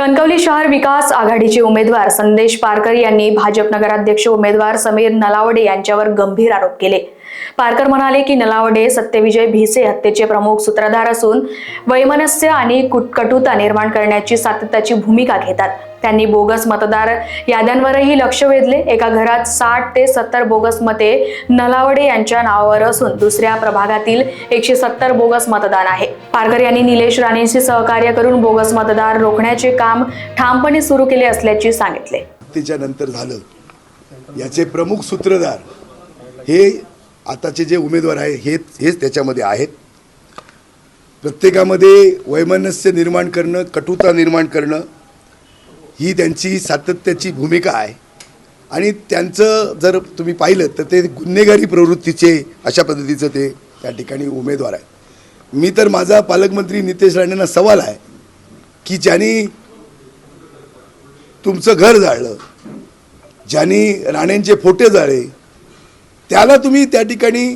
कणकवली शहर विकास आघाडीचे उमेदवार संदेश पारकर यांनी भाजप नगराध्यक्ष उमेदवार समीर नलावडे यांच्यावर गंभीर आरोप केले। पारकर म्हणाले की नलावडे सत्यविजय भिसे हत्येचे प्रमुख सूत्रधार असून वैमनस्य आणि कटुता निर्माण करण्याची सातत्याची भूमिका घेतात। त्यांनी बोगस मतदार याद्यांवरही लक्ष वेधले। एका घरात 60 ते 70 बोगस मते नलावडे यांच्या नावावर असून दुसऱ्या प्रभागातील 170 बोगस मतदान आहे। पारकर यांनी निलेश राणेंशी सहकार्य करून बोगस मतदार रोखण्याचे काम ठामपणे सुरू केले असल्याचे सांगितले। त्याच्यानंतर झालं याचे प्रमुख सूत्रधार हे आताचे जे उमेदवार आहे हेच त्याच्यामध्ये आहेत। प्रत्येकामध्ये वैमनस्य निर्माण करणं, कटुता निर्माण करणं ही त्यांची सातत्याची भूमिका आहे आणि त्यांचं जर तुम्ही पाहिलं तर ते गुन्हेगारी प्रवृत्तीचे अशा पद्धतीचं ते त्या ठिकाणी उमेदवार आहे। मी तर माझा पालकमंत्री नितेश राणेंना सवाल आहे की ज्यांनी तुमचं घर जाळलं, ज्यांनी राणेंचे फोटो जाळले, त्याला तुम्ही त्या ठिकाणी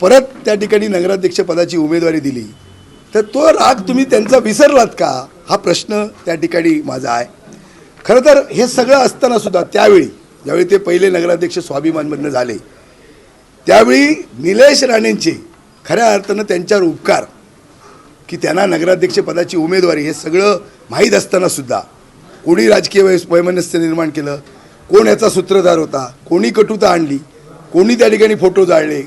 परत त्या ठिकाणी नगराध्यक्ष पदाची उमेदवारी दिली तर तो राग तुम्ही त्यांचा विसरलात का, हा प्रश्न त्या ठिकाणी माझा आहे। खरं तर हे सगळं असताना सुद्धा त्यावेळी ज्यावेळी ते पहिले नगराध्यक्ष स्वाभिमानमधनं झाले त्यावेळी निलेश राणेंचे खऱ्या अर्थानं त्यांच्यावर उपकार की त्यांना नगराध्यक्ष पदाची उमेदवारी हे सगळं माहीत असताना सुद्धा कोणी राजकीय वैमनस्य निर्माण केलं, कोण याचा सूत्रधार होता, कोणी कटुता आणली, कोणी त्या ठिकाणी फोटो जाळले,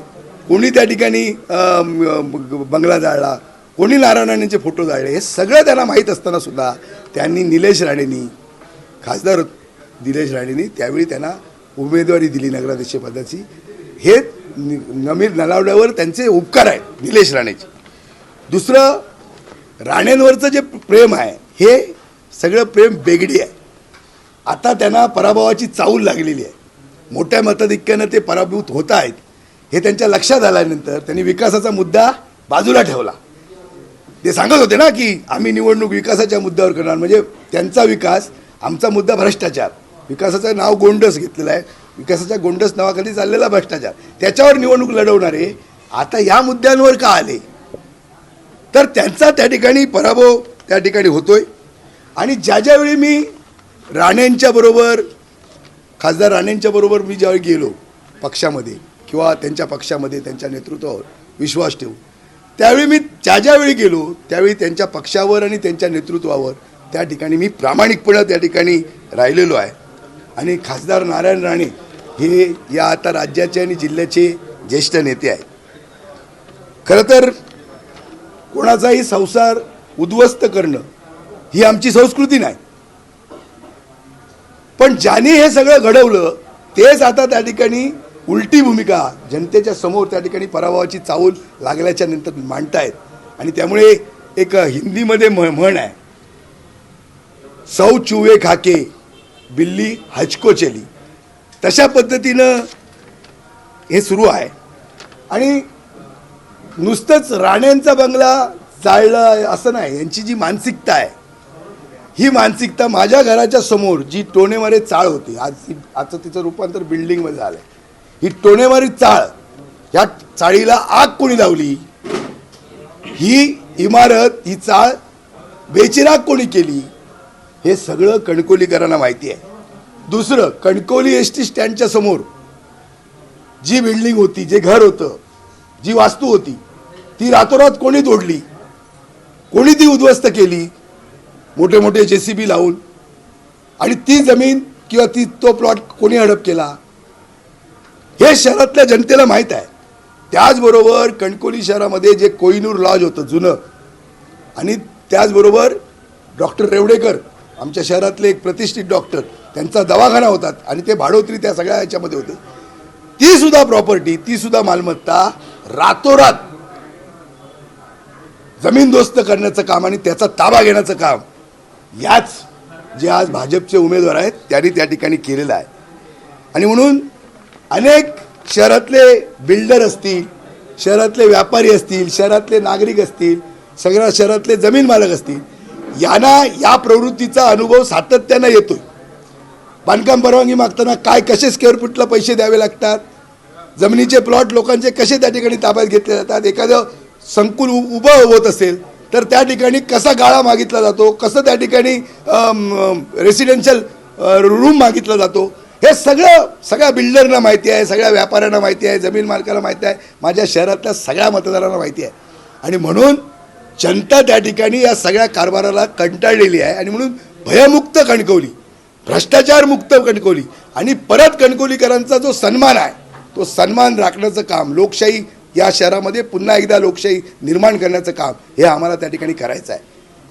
कोणी त्या ठिकाणी बंगला जाळला, कोणी नारायण राणेंचे फोटो जाळले, हे सगळं त्यांना माहीत असताना सुद्धा त्यांनी निलेश राणेंनी, खासदार निलेश राणेंनी त्यावेळी त्यांना उमेदवारी दिली नगराध्यक्ष पदाची। हे नलावड्यावर त्यांचे उपकार आहेत निलेश राणेचे। दुसरं, राणेंवरचं जे प्रेम आहे हे सगळं प्रेम बेगडी आहे। आता त्यांना पराभवाची चाहूल लागलेली आहे। मोठ्या मताधिक्यानं ते पराभूत होत आहेत हे त्यांच्या लक्षात आल्यानंतर त्यांनी विकासाचा मुद्दा बाजूला ठेवला। ते सांगत होते ना की आम्ही निवडणूक विकासाच्या मुद्द्यावर करणार, म्हणजे त्यांचा विकास, आमचा मुद्दा भ्रष्टाचार। विकासाचं नाव गोंडस घेतलेलं आहे, विकासाच्या गोंडस नावाखाली चाललेला भ्रष्टाचार, त्याच्यावर निवडणूक लढवणारे आता या मुद्द्यांवर का आले तर त्यांचा त्या ठिकाणी पराभव त्या ठिकाणी होतोय। आणि ज्यावेळी मी राणेंच्या बरोबर, खासदार राणेंच्या बरोबर मी ज्यावेळी गेलो पक्षामध्ये किंवा त्यांच्या पक्षामध्ये त्यांच्या नेतृत्वावर विश्वास ठेवू, त्यावेळी मी ज्यावेळी गेलो त्यावेळी त्यांच्या पक्षावर आणि त्यांच्या नेतृत्वावर त्या ठिकाणी मी प्रामाणिकपणे त्या ठिकाणी राहिलेलो आहे। आणि खासदार नारायण राणे हे या आता राज्याचे आणि जिल्ह्याचे ज्येष्ठ नेते आहेत। खरं तर कोणाचाही संसार उद्ध्वस्त करणं ही आमची संस्कृती नाही, पण ज्यांनी हे सगळं घडवलं तेच आता त्या ठिकाणी उलटी भूमिका जनतेच्या समोर त्या ठिकाणी पराभवाची चाहूल लागल्याच्या नंतर मांडतायत। आणि त्यामुळे एक हिंदीमध्ये म्हण आहे, सौ चूहे खाके बिल्ली हजको चली, तशा पद्धतीनं हे सुरू आहे। आणि नुसतंच राणेंचा बंगला जाळला असं नाही, यांची जी मानसिकता आहे ही मानसिकता माझ्या घराच्या समोर जी टोणेमारे चाळ होती, आजचं तिचं रूपांतर बिल्डिंगमध्ये झालं, ही टोणेमारी चाळ, या चाळीला आग कोणी लावली, ही इमारत, ही चाळ बेचिराग कोणी केली, हे सगळं कणकवलीकरांना माहिती आहे। दुसरं, कणकवली एसटी स्टँडच्या समोर जी बिल्डिंग होती, जे घर होतं, जी वास्तू होती, ती रातोरात कोणी तोडली, कोणी ती उद्ध्वस्त केली, मोठे मोठे JCB लावून, आणि ती जमीन किंवा तो प्लॉट कोणी हडप केला हे शहरातल्या जनतेला माहीत आहे। त्याचबरोबर कणकवली शहरामध्ये जे कोहिनूर लॉज होतं जुनं, आणि त्याचबरोबर डॉक्टर रेवडेकर आमच्या शहरातले एक प्रतिष्ठित डॉक्टर, त्यांचा दवाखाना होता आणि ते भाडोत्री त्या सगळ्या याच्यामध्ये होते, ती सुद्धा प्रॉपर्टी, ती सुद्धा मालमत्ता रातोरात जमीनदोस्त करण्याचं काम आणि त्याचा ताबा घेण्याचं काम याच जे आज भाजपचे उमेदवार आहेत त्यांनी त्या ठिकाणी केलेलं आहे। आणि म्हणून अनेक शहरातले बिल्डर असतील, शहरातले व्यापारी असतील, शहरातले नागरिक असतील, सगळ्या शहरातले जमीन मालक असतील, यांना या प्रवृत्तीचा अनुभव सातत्यानं येतोय। बांधकाम परवानगी मागताना काय, कसे स्क्वेअर फूटला पैसे द्यावे लागतात, जमिनीचे प्लॉट लोकांचे कसे त्या ठिकाणी ताब्यात घेतले जातात, एखादं संकुल उभं होत असेल तर त्या ठिकाणी कसा गाळा मागितला जातो, कसं त्या ठिकाणी रेसिडेन्शियल रूम मागितला जातो, हे सगळ्या बिल्डरना माहिती आहे, सगळ्या व्यापाऱ्यांना माहिती आहे, जमीन मालकाला माहिती आहे, माझ्या शहरातल्या सगळ्या मतदारांना माहिती आहे. आणि म्हणून जनता त्या ठिकाणी या सगळ्या कारभाराला कंटाळलेली आहे आणि म्हणून भयमुक्त कणकवली, भ्रष्टाचारमुक्त कणकवली आणि परत कणकवलीकरांचा जो सन्मान आहे तो सन्मान राखण्याचं काम, लोकशाही या शहरामध्ये पुन्हा एकदा लोकशाही निर्माण करण्याचं काम हे आम्हाला त्या ठिकाणी करायचं आहे.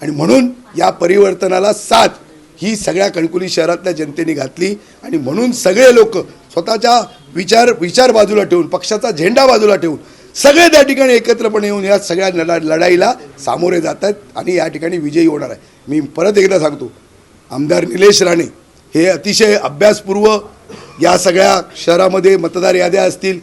आणि म्हणून या परिवर्तनाला साथ ही सगळ्या कणकवली शहरातल्या जनतेने घातली आणि म्हणून सगळे लोक स्वतःच्या विचार बाजूला ठेवून, पक्षाचा झेंडा बाजूला ठेवून सगळे त्या ठिकाणी एकत्रपणे येऊन या सगळ्या लढाईला सामोरे जात आहेत आणि या ठिकाणी विजयी होणार आहे. मी परत एकदा सांगतो, आमदार निलेश राणे हे अतिशय अभ्यासपूर्व या सगळ्या शहरामध्ये मतदार याद्या असतील,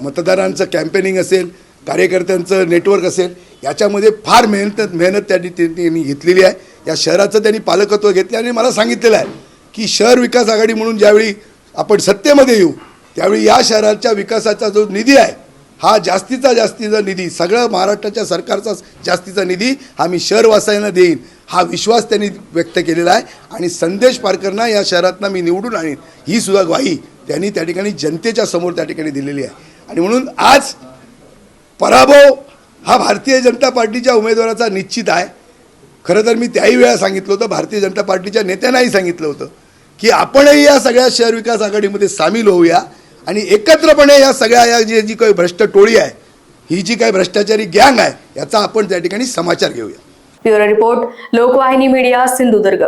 मतदारांचं कॅम्पेनिंग असेल, कार्यकर्त्यांचं नेटवर्क असेल, याच्यामध्ये फार मेहनत त्यांनी घेतलेली आहे. या शहराचं त्यांनी पालकत्व घेतलं आणि मला सांगितलेलं आहे की शहर विकास आघाडी म्हणून ज्यावेळी आपण सत्तेमध्ये येऊ त्यावेळी या शहराच्या विकासाचा जो निधी आहे हा जास्तीचा निधी, सगळं महाराष्ट्राच्या सरकारचा जास्तीचा निधी हा मी शहरवासियांना देईन हा विश्वास त्यांनी व्यक्त केलेला आहे. आणि संदेश पारकरना या शहरातनं मी निवडून आणीन ही सुद्धा ग्वाही त्यांनी त्या ठिकाणी जनतेच्या समोर त्या ठिकाणी दिलेली आहे. आणि म्हणून आज पराभव हा भारतीय जनता पार्टीच्या उमेदवाराचा निश्चित आहे. खरं तर मी त्याही वेळा सांगितलं होतं, भारतीय जनता पार्टीच्या नेत्यांनाही सांगितलं होतं की आपणही या सगळ्या शहर विकास आघाडीमध्ये सामील होऊया आणि एकत्रपणे या सगळ्या या जी काही भ्रष्ट टोळी आहे, ही जी काही भ्रष्टाचारी गँग आहे, याचा आपण त्या ठिकाणी समाचार घेऊया. Bureau report, Lokvahini media, Sindhudurg.